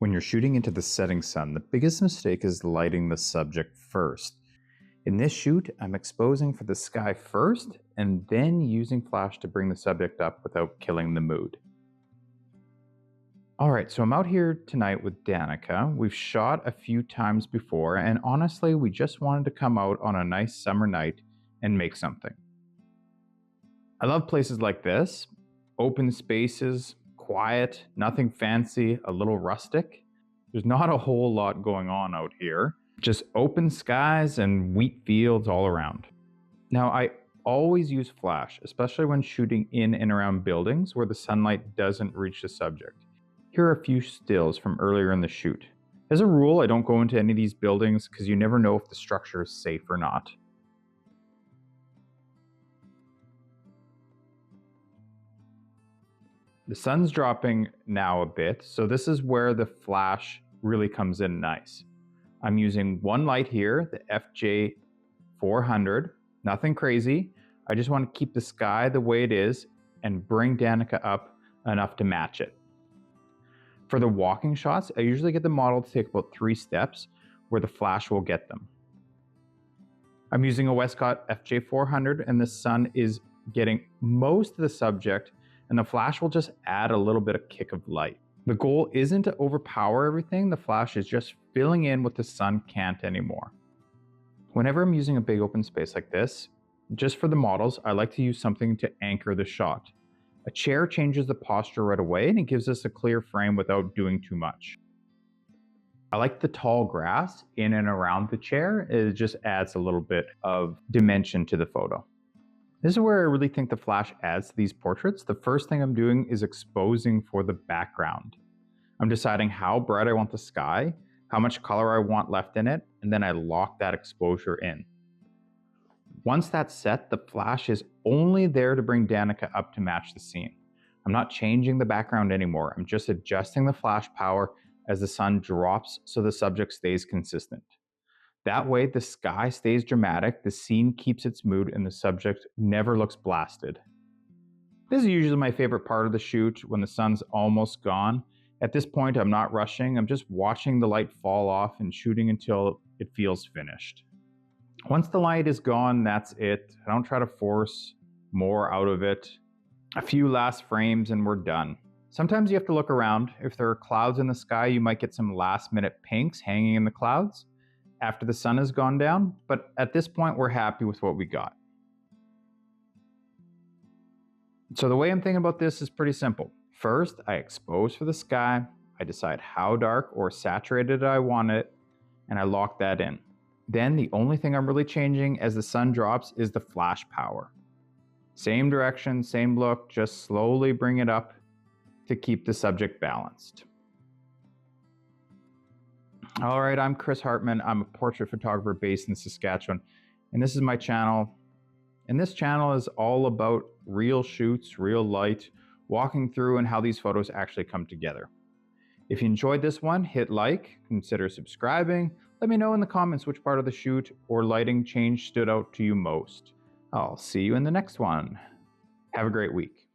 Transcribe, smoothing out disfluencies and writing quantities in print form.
When you're shooting into the setting sun, the biggest mistake is lighting the subject first. In this shoot, I'm exposing for the sky first and then using flash to bring the subject up without killing the mood. Alright, so I'm out here tonight with Danica. We've shot a few times before, and honestly, we just wanted to come out on a nice summer night and make something. I love places like this, open spaces, quiet, nothing fancy, a little rustic. There's not a whole lot going on out here, just open skies and wheat fields all around. Now, I always use flash, especially when shooting in and around buildings where the sunlight doesn't reach the subject. Here are a few stills from earlier in the shoot. As a rule, I don't go into any of these buildings because you never know if the structure is safe or not. The sun's dropping now a bit, so this is where the flash really comes in nice. I'm using one light here, the FJ400, nothing crazy. I just want to keep the sky the way it is and bring Danica up enough to match it. For the walking shots, I usually get the model to take about 3 steps where the flash will get them. I'm using a Westcott FJ400 and the sun is getting most of the subject and the flash will just add a little bit of kick of light. The goal isn't to overpower everything, the flash is just filling in what the sun can't anymore. Whenever I'm using a big open space like this, just for the models, I like to use something to anchor the shot. A chair changes the posture right away and it gives us a clear frame without doing too much. I like the tall grass in and around the chair, it just adds a little bit of dimension to the photo. This is where I really think the flash adds to these portraits. The first thing I'm doing is exposing for the background. I'm deciding how bright I want the sky, how much color I want left in it, and then I lock that exposure in. Once that's set, the flash is only there to bring Danica up to match the scene. I'm not changing the background anymore. I'm just adjusting the flash power as the sun drops so the subject stays consistent. That way, the sky stays dramatic, the scene keeps its mood, and the subject never looks blasted. This is usually my favorite part of the shoot, when the sun's almost gone. At this point, I'm not rushing, I'm just watching the light fall off and shooting until it feels finished. Once the light is gone, that's it. I don't try to force more out of it. A few last frames and we're done. Sometimes you have to look around. If there are clouds in the sky, you might get some last-minute pinks hanging in the clouds after the sun has gone down, but at this point we're happy with what we got. So the way I'm thinking about this is pretty simple. First, I expose for the sky, I decide how dark or saturated I want it, and I lock that in. Then the only thing I'm really changing as the sun drops is the flash power. Same direction, same look, just slowly bring it up to keep the subject balanced. All right, I'm Chris Hartman. I'm a portrait photographer based in Saskatchewan, and this is my channel. And this channel is all about real shoots, real light, walking through and how these photos actually come together. If you enjoyed this one, hit like, consider subscribing. Let me know in the comments which part of the shoot or lighting change stood out to you most. I'll see you in the next one. Have a great week.